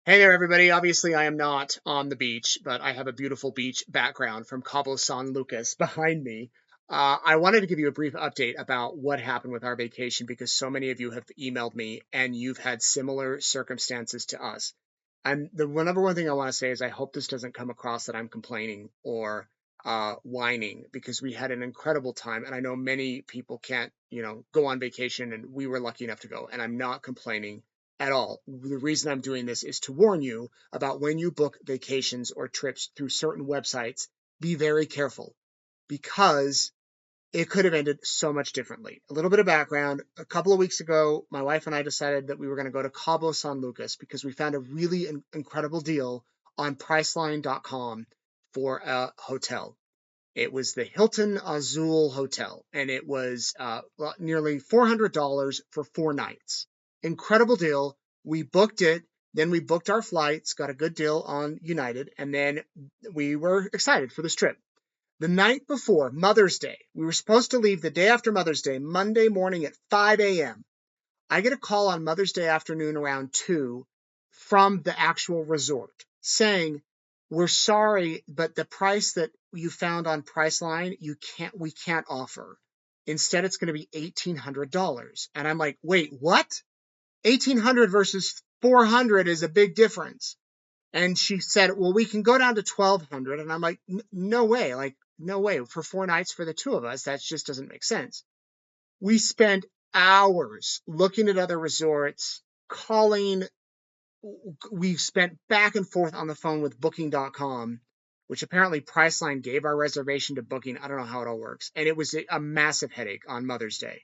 Hey there, everybody. Obviously, I am not on the beach, but I have a beautiful beach background from Cabo San Lucas behind me. I wanted to give you a brief update about what happened with our vacation because so many of you have emailed me and you've had similar circumstances to us. And the number one thing I want to say is I hope this doesn't come across that I'm complaining or whining because we had an incredible time. And I know many people can't, go on vacation, and we were lucky enough to go. And I'm not complaining at all. The reason I'm doing this is to warn you about when you book vacations or trips through certain websites, be very careful because it could have ended so much differently. A little bit of background. A couple of weeks ago, my wife and I decided that we were going to go to Cabo San Lucas because we found a really incredible deal on Priceline.com for a hotel. It was the Hilton Azul Hotel, and it was nearly $400 for 4 nights. Incredible deal. We booked it. Then we booked our flights, got a good deal on United, and then we were excited for this trip. The night before Mother's Day, we were supposed to leave the day after Mother's Day, Monday morning at 5 a.m. I get a call on Mother's Day afternoon around 2 from the actual resort saying, we're sorry, but the price that you found on Priceline, we can't offer. Instead, it's going to be $1,800. And I'm like, wait, what? 1,800 versus 400 is a big difference. And she said, well, we can go down to 1,200. And I'm like, no way. Like, no way. For 4 nights for the two of us, that just doesn't make sense. We spent hours looking at other resorts, calling. We spent back and forth on the phone with booking.com, which apparently Priceline gave our reservation to Booking. I don't know how it all works. And it was a massive headache on Mother's Day.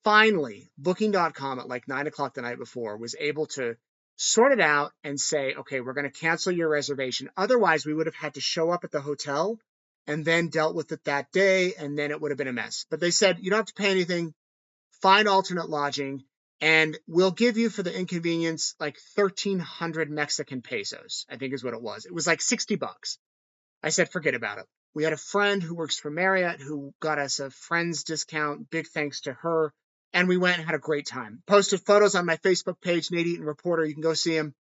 Finally, booking.com at like 9 o'clock the night before was able to sort it out and say, okay, we're going to cancel your reservation. Otherwise, we would have had to show up at the hotel and then dealt with it that day, and then it would have been a mess. But they said, you don't have to pay anything, find alternate lodging, and we'll give you for the inconvenience like 1,300 Mexican pesos, I think is what it was. It was like $60. I said, forget about it. We had a friend who works for Marriott who got us a friend's discount. Big thanks to her. And we went and had a great time. Posted photos on my Facebook page, Nate Eaton Reporter. You can go see him.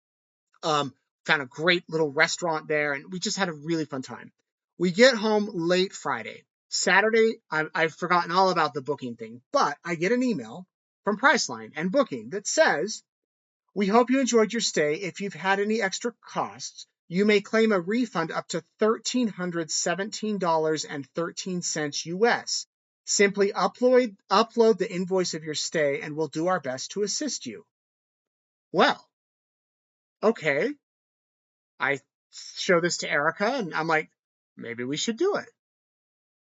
Found a great little restaurant there, and we just had a really fun time. We get home late Friday. Saturday, I've forgotten all about the booking thing, but I get an email from Priceline and Booking that says, we hope you enjoyed your stay. If you've had any extra costs, you may claim a refund up to $1,317.13 US. Simply upload the invoice of your stay and we'll do our best to assist you. Well, okay. I show this to Erica and I'm like, maybe we should do it.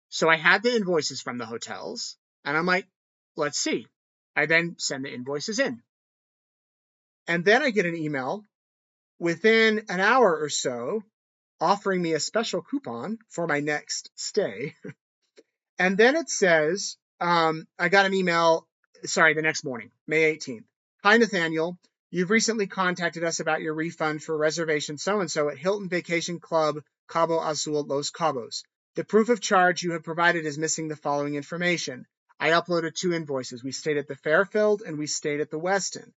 So I had the invoices from the hotels and I'm like, let's see. I then send the invoices in. And then I get an email within an hour or so offering me a special coupon for my next stay. And then it says, I got an email, the next morning, May 18th. Hi, Nathaniel. You've recently contacted us about your refund for reservation so-and-so at Hilton Vacation Club, Cabo Azul, Los Cabos. The proof of charge you have provided is missing the following information. I uploaded 2 invoices. We stayed at the Fairfield and we stayed at the Westin.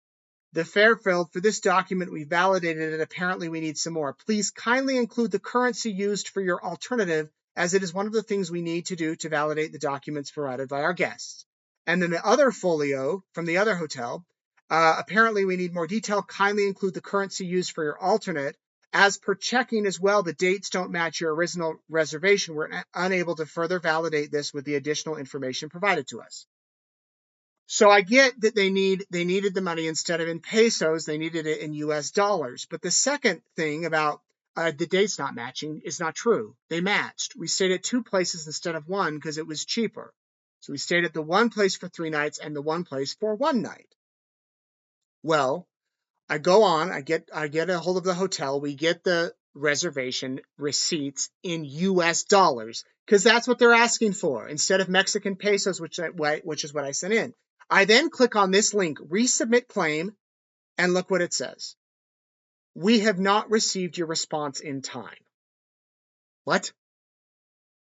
The Fairfield, for this document, we validated it. Apparently, we need some more. Please kindly include the currency used for your alternative, as it is one of the things we need to do to validate the documents provided by our guests. And then the other folio from the other hotel, apparently we need more detail. Kindly include the currency used for your alternate. As per checking as well, the dates don't match your original reservation. We're unable to further validate this with the additional information provided to us. So I get that they needed the money instead of in pesos, they needed it in US dollars. But the second thing about the dates not matching is not true. They matched. We stayed at 2 places instead of 1 because it was cheaper. So we stayed at the one place for 3 nights and the one place for 1 night. Well, I go on, I get a hold of the hotel. We get the reservation receipts in US dollars because that's what they're asking for instead of Mexican pesos, which is what I sent in. I then click on this link, resubmit claim, and look what it says. We have not received your response in time. What?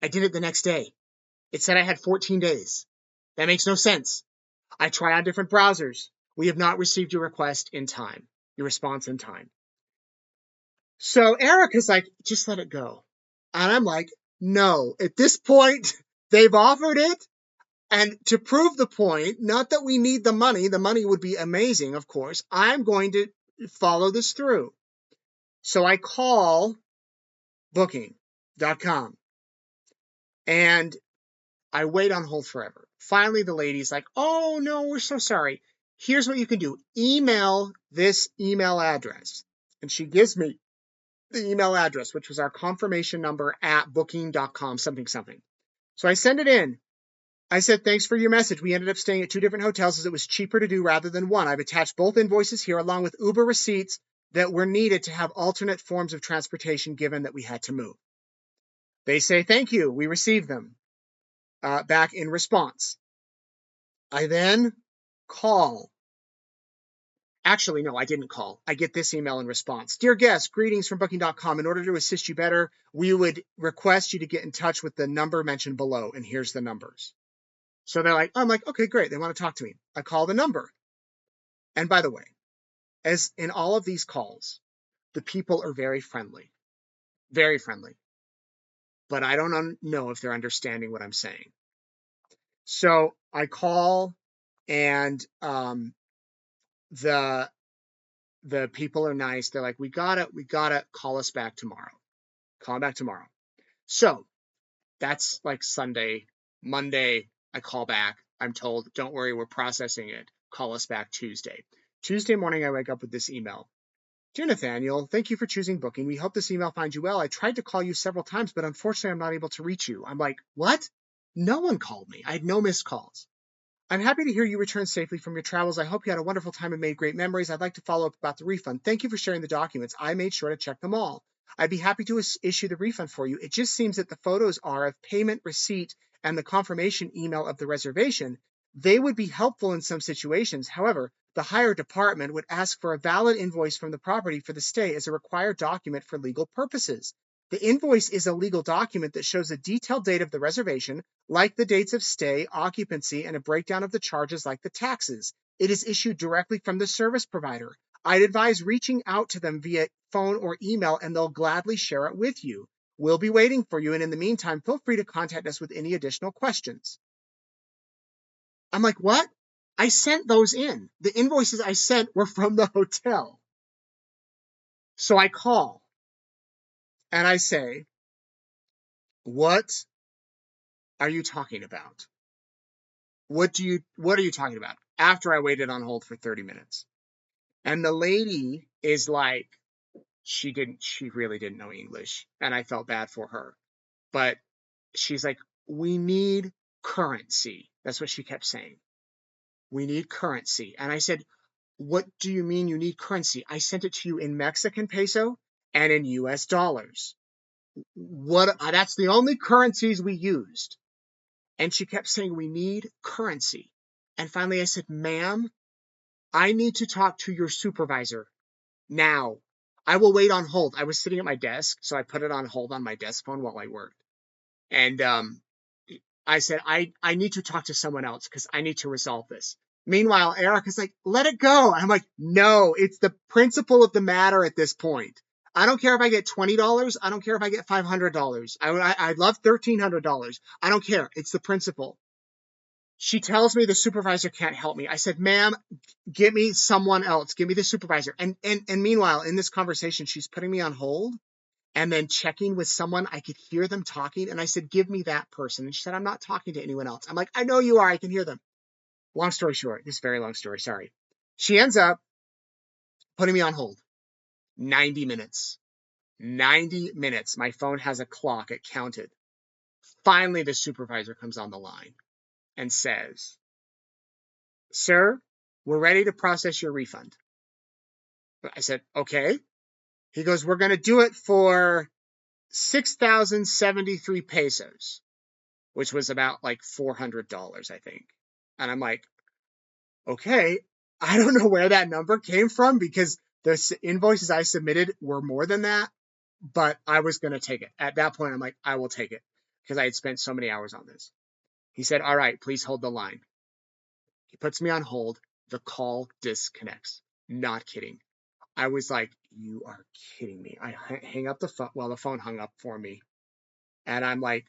I did it the next day. It said I had 14 days. That makes no sense. I try on different browsers. We have not received your request in time, your response in time. So Erica's like, just let it go. And I'm like, no, at this point, they've offered it. And to prove the point, not that we need the money would be amazing, of course. I'm going to follow this through. So I call booking.com and I wait on hold forever. Finally, the lady's like, oh, no, we're so sorry. Here's what you can do. Email this email address. And she gives me the email address, which was our confirmation number at booking.com, something, something. So I send it in. I said, thanks for your message. We ended up staying at 2 different hotels as it was cheaper to do rather than one. I've attached both invoices here along with Uber receipts that were needed to have alternate forms of transportation given that we had to move. They say, thank you. We received them back in response. I then call. Actually, no, I didn't call. I get this email in response. Dear guest, greetings from booking.com. In order to assist you better, we would request you to get in touch with the number mentioned below. And here's the numbers. So they're like, I'm like, okay, great. They want to talk to me. I call the number. And by the way, as in all of these calls, the people are very friendly, but I don't know if they're understanding what I'm saying. So I call and the people are nice. They're like, we gotta call us back tomorrow. Call back tomorrow. So that's like Sunday. Monday, I call back. I'm told, don't worry, we're processing it. Call us back Tuesday. Tuesday morning, I wake up with this email. Dear Nathaniel, thank you for choosing Booking. We hope this email finds you well. I tried to call you several times, but unfortunately, I'm not able to reach you. I'm like, what? No one called me. I had no missed calls. I'm happy to hear you returned safely from your travels. I hope you had a wonderful time and made great memories. I'd like to follow up about the refund. Thank you for sharing the documents. I made sure to check them all. I'd be happy to issue the refund for you. It just seems that the photos are of payment receipt and the confirmation email of the reservation. They would be helpful in some situations. However, the higher department would ask for a valid invoice from the property for the stay as a required document for legal purposes. The invoice is a legal document that shows a detailed date of the reservation, like the dates of stay, occupancy, and a breakdown of the charges like the taxes. It is issued directly from the service provider. I'd advise reaching out to them via phone or email, and they'll gladly share it with you. We'll be waiting for you, and in the meantime, feel free to contact us with any additional questions. I'm like, what? I sent those in. The invoices I sent were from the hotel. So I call, and I say, what are you talking about? What are you talking about? After I waited on hold for 30 minutes. And the lady is like, she really didn't know English. And I felt bad for her. But she's like, we need currency. That's what she kept saying. We need currency. And I said, what do you mean you need currency? I sent it to you in Mexican peso and in US dollars. That's the only currencies we used. And she kept saying, we need currency. And finally I said, ma'am, I need to talk to your supervisor now. I will wait on hold. I was sitting at my desk, so I put it on hold on my desk phone while I worked. And I said, I need to talk to someone else because I need to resolve this. Meanwhile, Erica's like, let it go. I'm like, no, it's the principle of the matter at this point. I don't care if I get $20. I don't care if I get $500. I love $1,300. I don't care. It's the principle. She tells me the supervisor can't help me. I said, ma'am, get me someone else. Give me the supervisor. And meanwhile, in this conversation, she's putting me on hold and then checking with someone. I could hear them talking. And I said, give me that person. And she said, I'm not talking to anyone else. I'm like, I know you are. I can hear them. Long story short, this is a very long story. Sorry. She ends up putting me on hold. 90 minutes. 90 minutes. My phone has a clock. It counted. Finally, the supervisor comes on the line and says, sir, we're ready to process your refund. I said, okay. He goes, we're going to do it for 6,073 pesos, which was about like $400, I think. And I'm like, okay, I don't know where that number came from because the invoices I submitted were more than that, but I was going to take it. At that point, I'm like, I will take it because I had spent so many hours on this. He said, all right, please hold the line. He puts me on hold. The call disconnects. Not kidding. I was like, you are kidding me. I hang up the phone. Well, the phone hung up for me. And I'm like,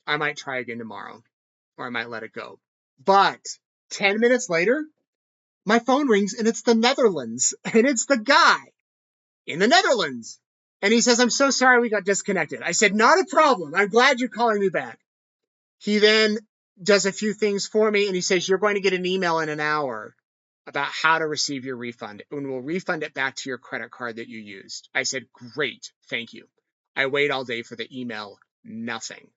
I might try again tomorrow, or I might let it go. But 10 minutes later, my phone rings and it's the Netherlands. And it's the guy in the Netherlands. And he says, I'm so sorry we got disconnected. I said, not a problem. I'm glad you're calling me back. He then does a few things for me and he says, you're going to get an email in an hour about how to receive your refund, and we'll refund it back to your credit card that you used. I said, great, thank you. I wait all day for the email. Nothing.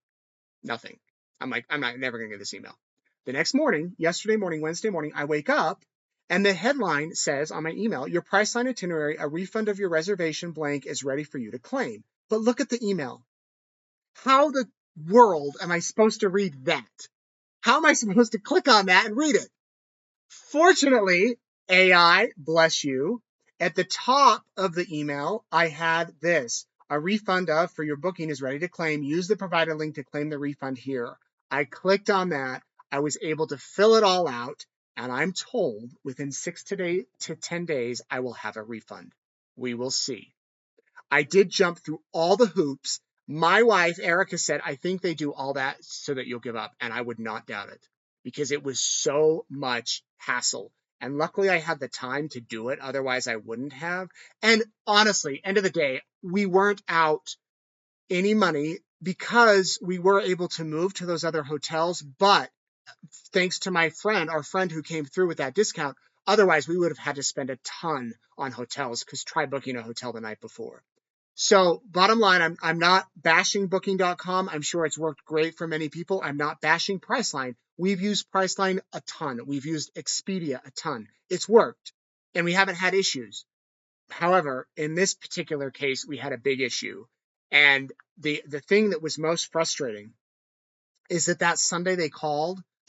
I'm like, I'm never going to get this email. The next morning, yesterday morning, Wednesday morning, I wake up and the headline says on my email, your Priceline itinerary, a refund of your reservation blank is ready for you to claim. But look at the email. How the world am I supposed to read that? How am I supposed to click on that and read it? Fortunately, AI, bless you, at the top of the email, I had this. A refund for your booking is ready to claim. Use the provided link to claim the refund here. I clicked on that. I was able to fill it all out, and I'm told within 6 to 10 days, I will have a refund. We will see. I did jump through all the hoops. My wife, Erica, said, I think they do all that so that you'll give up. And I would not doubt it because it was so much hassle. And luckily I had the time to do it. Otherwise I wouldn't have. And honestly, end of the day, we weren't out any money because we were able to move to those other hotels. But thanks to my friend, our friend who came through with that discount, otherwise we would have had to spend a ton on hotels because try booking a hotel the night before. So bottom line, I'm not bashing booking.com. I'm sure it's worked great for many people. I'm not bashing Priceline. We've used Priceline a ton. We've used Expedia a ton. It's worked and we haven't had issues. However, in this particular case, we had a big issue. And the thing that was most frustrating is that Sunday the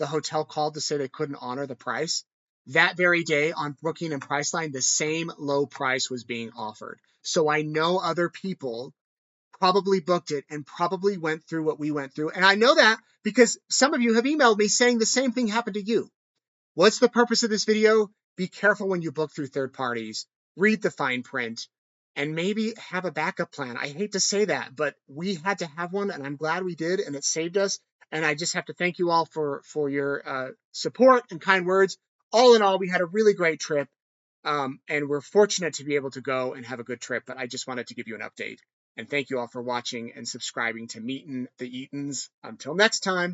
hotel called to say they couldn't honor the price. That very day on Booking and Priceline, the same low price was being offered. So I know other people probably booked it and probably went through what we went through. And I know that because some of you have emailed me saying the same thing happened to you. What's the purpose of this video? Be careful when you book through third parties. Read the fine print and maybe have a backup plan. I hate to say that, but we had to have one and I'm glad we did and it saved us. And I just have to thank you all for your support and kind words. All in all, we had a really great trip. And we're fortunate to be able to go and have a good trip, but I just wanted to give you an update. And thank you all for watching and subscribing to Meetin' the Eatons. Until next time.